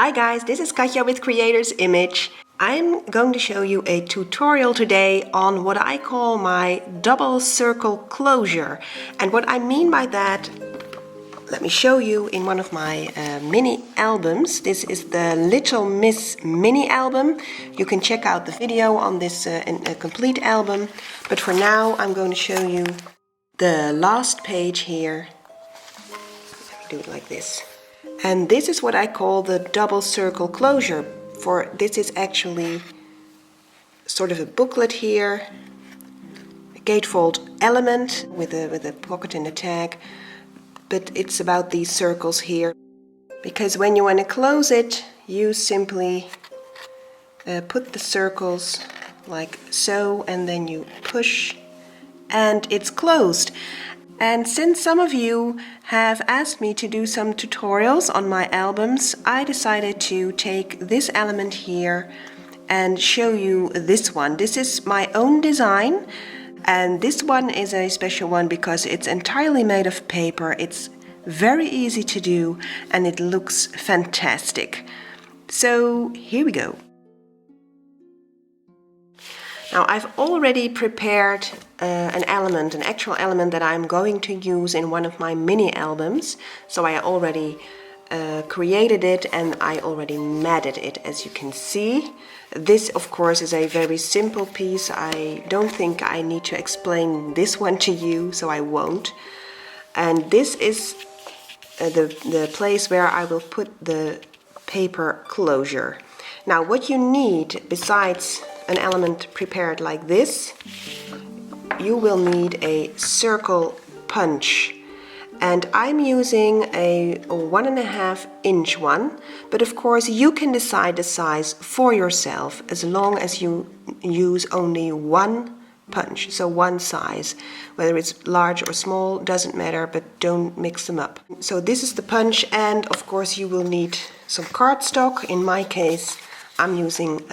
Hi guys, this is Katja with Creator's Image. I'm going to show you a tutorial today on what I call my double circle closure. And what I mean by that, let me show you in one of my mini albums. This is the Little Miss mini album. You can check out the video on this in a complete album. But for now, I'm going to show you the last page here. Let me do it like this. And this is what I call the double circle closure. For this is actually sort of a booklet here, a gatefold element with a pocket and a tag, but it's about these circles here. Because when you want to close it, you simply put the circles like so, and then you push, and it's closed. And since some of you have asked me to do some tutorials on my albums, I decided to take this element here and show you this one. This is my own design, and this one is a special one because it's entirely made of paper. It's very easy to do and it looks fantastic. So here we go. Now I've already prepared an actual element that I'm going to use in one of my mini albums. So I already created it and I already matted it, as you can see. This of course is a very simple piece. I don't think I need to explain this one to you, so I won't. And this is the place where I will put the paper closure. Now what you need besides an element prepared like this, you will need a circle punch, and I'm using a 1.5 inch one, but of course you can decide the size for yourself as long as you use only one punch, so one size. Whether it's large or small doesn't matter, but don't mix them up. So this is the punch, and of course you will need some cardstock. In my case I'm using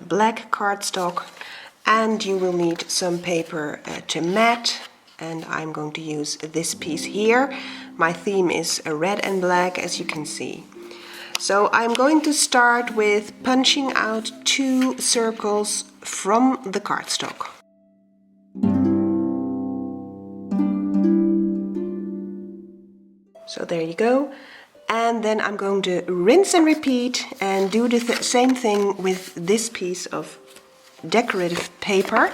black cardstock, and you will need some paper to mat, and I'm going to use this piece here. My theme is red and black, as you can see. So I'm going to start with punching out 2 circles from the cardstock. So there you go. And then I'm going to rinse and repeat and do the same thing with this piece of decorative paper.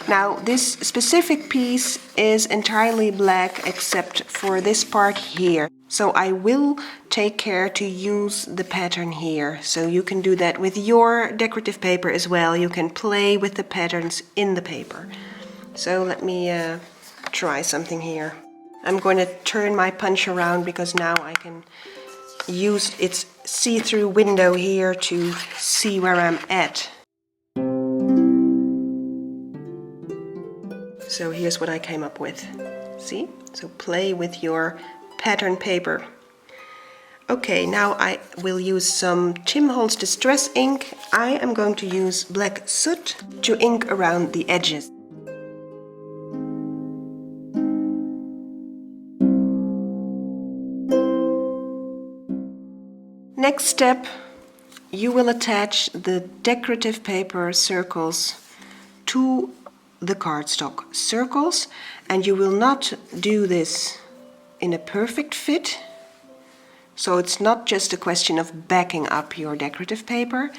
Now this specific piece is entirely black except for this part here. So I will take care to use the pattern here. So you can do that with your decorative paper as well. You can play with the patterns in the paper. So let me try something here. I'm going to turn my punch around because now I can use its see-through window here to see where I'm at. So here's what I came up with. See? So play with your pattern paper. Okay, now I will use some Tim Holtz Distress ink. I am going to use black soot to ink around the edges. Next step, you will attach the decorative paper circles to the cardstock circles, and you will not do this in a perfect fit. So it's not just a question of backing up your decorative paper,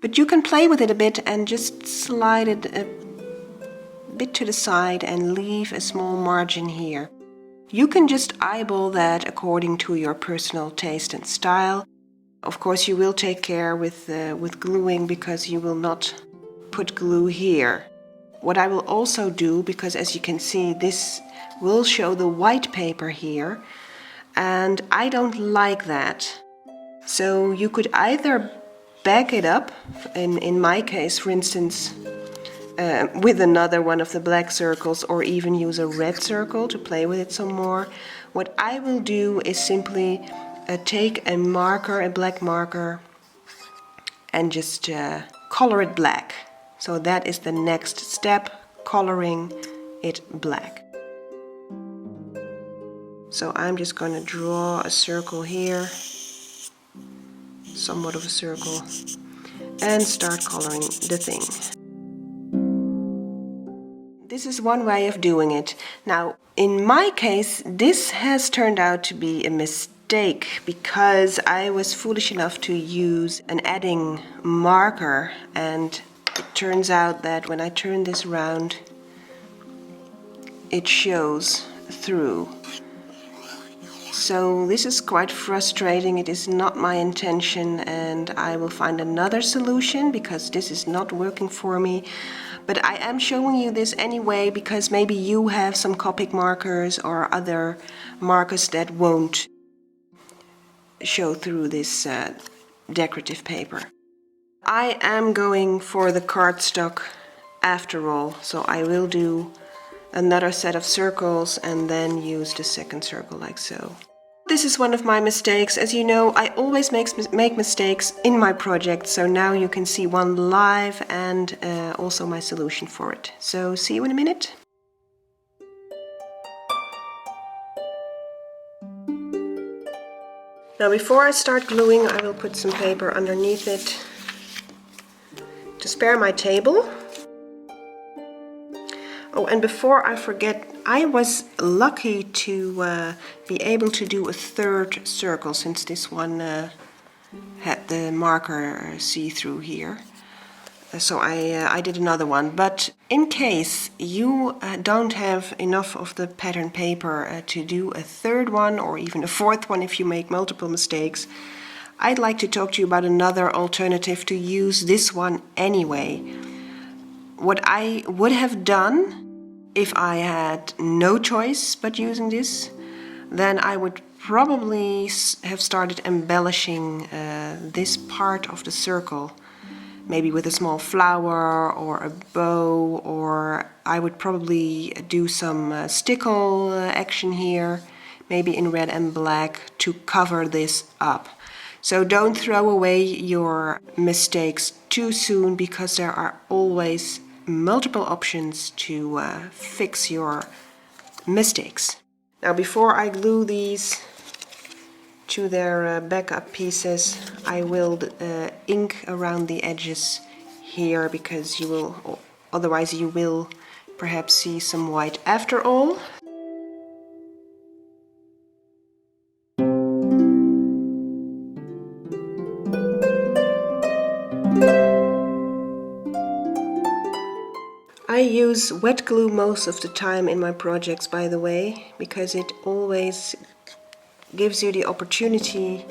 but you can play with it a bit and just slide it a bit to the side and leave a small margin here. You can just eyeball that according to your personal taste and style. Of course you will take care with gluing, because you will not put glue here. What I will also do, because as you can see this will show the white paper here, and I don't like that. So you could either back it up, in my case for instance, with another one of the black circles, or even use a red circle to play with it some more. What I will do is simply take a marker, a black marker, and just color it black. So that is the next step, coloring it black. So I'm just going to draw a circle here somewhat of a circle, and start coloring the thing. This is one way of doing it. Now, in my case, this has turned out to be a mistake because I was foolish enough to use an adding marker, and it turns out that when I turn this round, it shows through. So this is quite frustrating. It is not my intention, and I will find another solution because this is not working for me. But I am showing you this anyway because maybe you have some Copic markers or other markers that won't show through this decorative paper. I am going for the cardstock after all, so I will do another set of circles and then use the second circle like so. This is one of my mistakes. As you know, I always make mistakes in my project, so now you can see one live and also my solution for it. So see you in a minute. Now before I start gluing, I will put some paper underneath it to spare my table. Oh, and before I forget, I was lucky to be able to do a third circle since this one had the marker see-through here. So I did another one. But in case you don't have enough of the pattern paper to do a third one or even a fourth one if you make multiple mistakes, I'd like to talk to you about another alternative to use this one anyway. What I would have done if I had no choice but using this, then I would probably have started embellishing this part of the circle, maybe with a small flower or a bow, or I would probably do some stickle action here, maybe in red and black, to cover this up. So don't throw away your mistakes too soon, because there are always multiple options to fix your mistakes. Now before I glue these to their backup pieces, I will ink around the edges here, because otherwise you will perhaps see some white after all. I use wet glue most of the time in my projects, by the way, because it always gives you the opportunity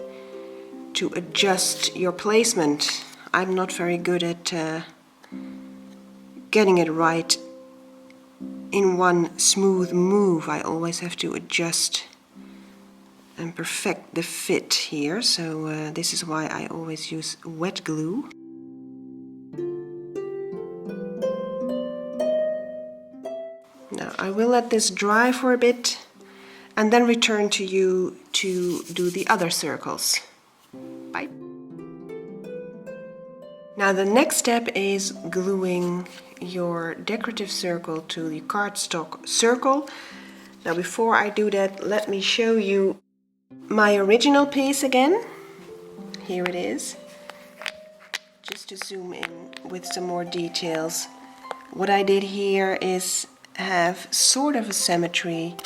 to adjust your placement. I'm not very good at getting it right in one smooth move. I always have to adjust and perfect the fit here, so this is why I always use wet glue. Now I will let this dry for a bit and then return to you to do the other circles. Bye. Now the next step is gluing your decorative circle to the cardstock circle. Now before I do that, let me show you my original piece again. Here it is. Just to zoom in with some more details. What I did here is have sort of a symmetry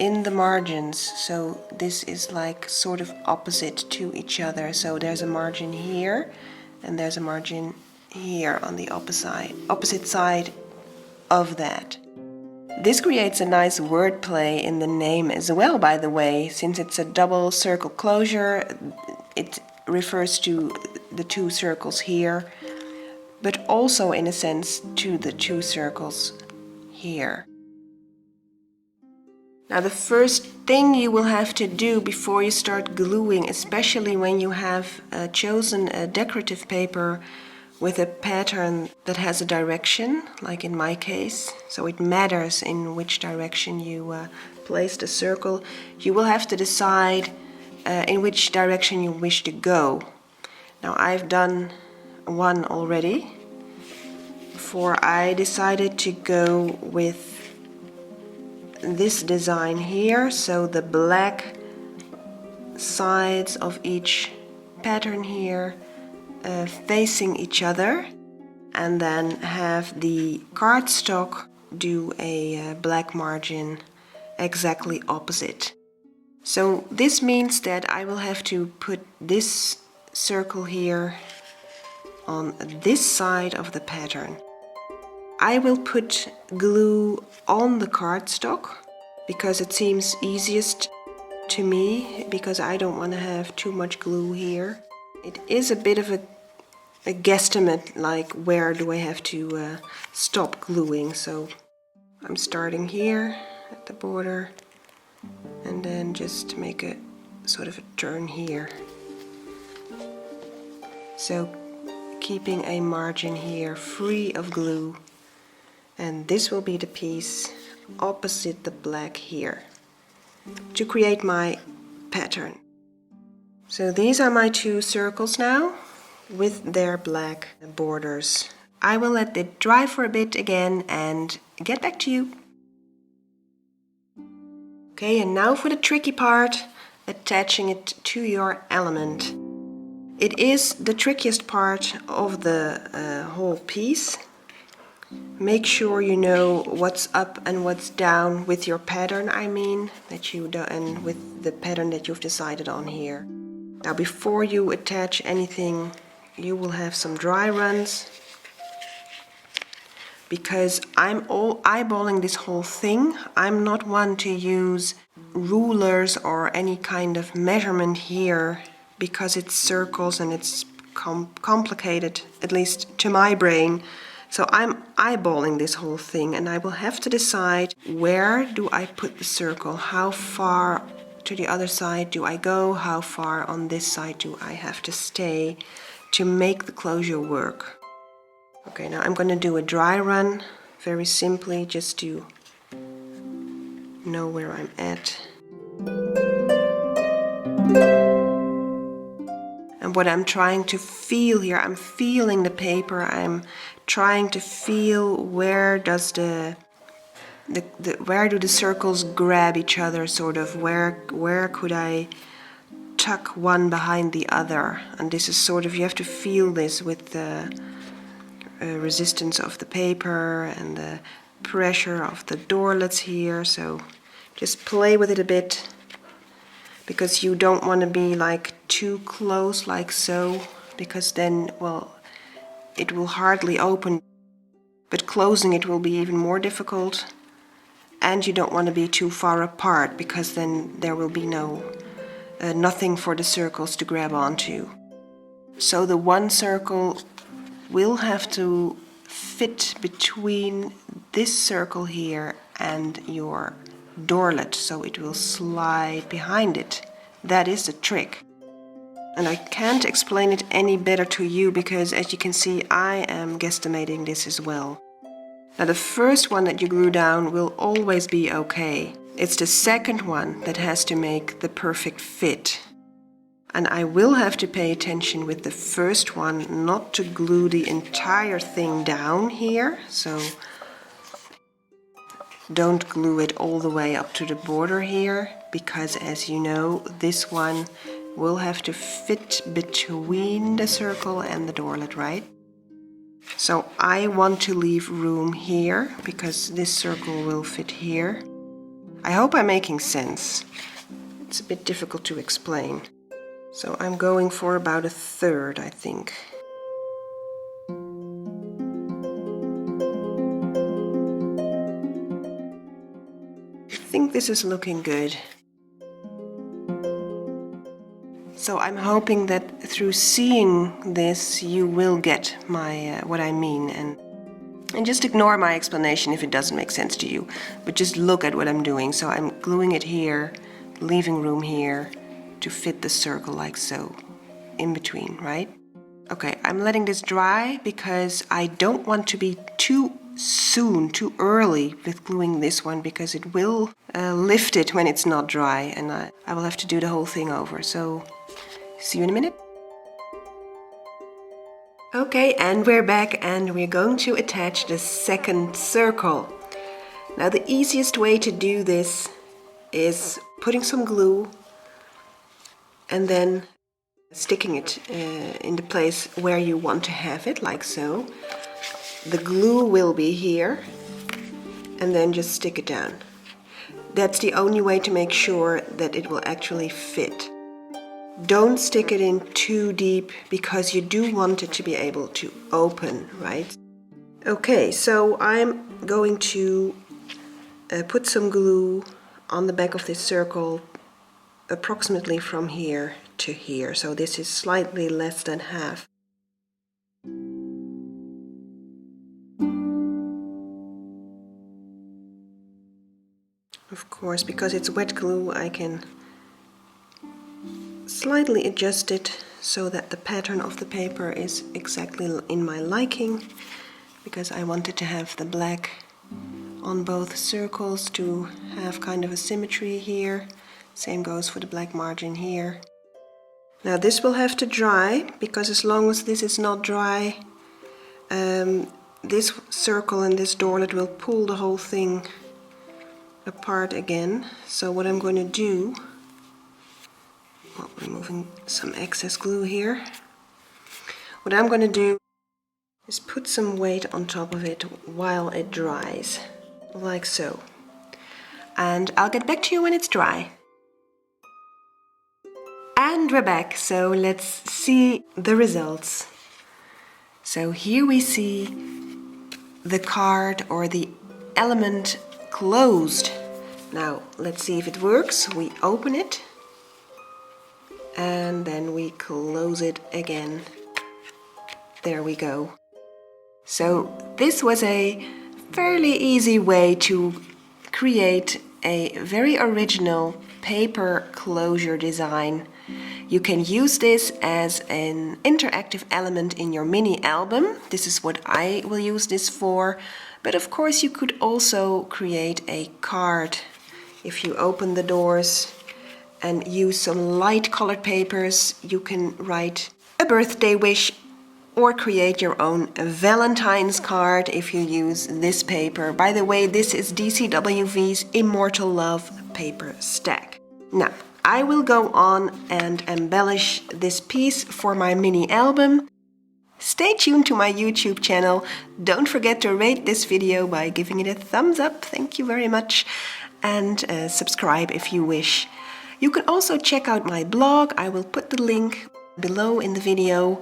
in the margins, so this is like sort of opposite to each other. So there's a margin here and there's a margin here on the opposite side of that. This creates a nice wordplay in the name as well, by the way. Since it's a double circle closure, it refers to the two circles here, but also in a sense to the two circles here. Now the first thing you will have to do before you start gluing, especially when you have chosen a decorative paper with a pattern that has a direction, like in my case, so it matters in which direction you place the circle, you will have to decide in which direction you wish to go. Now I've done one already, for I decided to go with this design here, so the black sides of each pattern here facing each other, and then have the cardstock do a black margin exactly opposite. So this means that I will have to put this circle here on this side of the pattern. I will put glue on the cardstock because it seems easiest to me, because I don't want to have too much glue here. It is a bit of a guesstimate, like where do I have to stop gluing. So I'm starting here at the border and then just make a sort of a turn here. So keeping a margin here free of glue, and this will be the piece opposite the black here to create my pattern. So these are my two circles now with their black borders. I will let it dry for a bit again and get back to you. Okay, and now for the tricky part, attaching it to your element. It is the trickiest part of the whole piece. Make sure you know what's up and what's down with your pattern, that you do, and with the pattern that you've decided on here. Now before you attach anything, you will have some dry runs, because I'm all eyeballing this whole thing. I'm not one to use rulers or any kind of measurement here, because it's circles and it's complicated, at least to my brain. So I'm eyeballing this whole thing, and I will have to decide, where do I put the circle? How far to the other side do I go? How far on this side do I have to stay to make the closure work? Okay, now I'm going to do a dry run, very simply, just to know where I'm at. And what I'm trying to feel here, I'm feeling the paper, I'm trying to feel where does where do the circles grab each other, sort of, where could I tuck one behind the other. And this is sort of, you have to feel this with the resistance of the paper and the pressure of the doorlets here. So just play with it a bit, because you don't want to be like too close like so, because then, well, it will hardly open, but closing it will be even more difficult. And you don't want to be too far apart, because then there will be nothing for the circles to grab onto. So the one circle will have to fit between this circle here and your doorlet, so it will slide behind it. That is the trick. And I can't explain it any better to you, because as you can see, I am guesstimating this as well. Now the first one that you glue down will always be okay. It's the second one that has to make the perfect fit. And I will have to pay attention with the first one not to glue the entire thing down here. So don't glue it all the way up to the border here, because as you know, this one will have to fit between the circle and the doorlet, right? So I want to leave room here, because this circle will fit here. I hope I'm making sense. It's a bit difficult to explain. So I'm going for about a third, I think. I think this is looking good. So I'm hoping that through seeing this you will get my what I mean, and just ignore my explanation if it doesn't make sense to you, but just look at what I'm doing. So I'm gluing it here, leaving room here to fit the circle like so, in between, right? Okay, I'm letting this dry because I don't want to be too soon, too early with gluing this one, because it will lift it when it's not dry, and I will have to do the whole thing over. So see you in a minute. Okay, and we're back, and we're going to attach the second circle. Now the easiest way to do this is putting some glue and then sticking it in the place where you want to have it, like so. The glue will be here, and then just stick it down. That's the only way to make sure that it will actually fit. Don't stick it in too deep because you do want it to be able to open, right? Okay, so I'm going to put some glue on the back of this circle approximately from here to here. So this is slightly less than half. Of course, because it's wet glue, I can slightly adjust it so that the pattern of the paper is exactly in my liking, because I wanted to have the black on both circles to have kind of a symmetry here. Same goes for the black margin here. Now this will have to dry, because as long as this is not dry, this circle and this doorlet will pull the whole thing apart again. So what I'm going to do, removing some excess glue here, what I'm going to do is put some weight on top of it while it dries, like so. And I'll get back to you when it's dry. And we're back, so let's see the results. So here we see the card or the element closed. Now let's see if it works. We open it and then we close it again. There we go. So this was a fairly easy way to create a very original paper closure design. You can use this as an interactive element in your mini album. This is what I will use this for. But of course you could also create a card. If you open the doors and use some light colored papers, you can write a birthday wish or create your own Valentine's card if you use this paper. By the way, this is DCWV's Immortal Love paper stack. Now, I will go on and embellish this piece for my mini album. Stay tuned to my YouTube channel. Don't forget to rate this video by giving it a thumbs up. Thank you very much. And subscribe if you wish. You can also check out my blog. I will put the link below in the video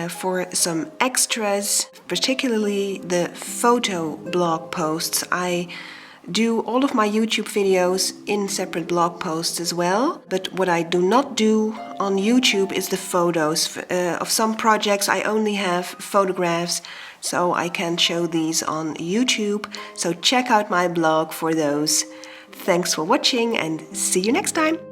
for some extras, particularly the photo blog posts. I do all of my YouTube videos in separate blog posts as well, but what I do not do on YouTube is the photos. Of some projects I only have photographs, so I can't show these on YouTube, so check out my blog for those. Thanks for watching and see you next time!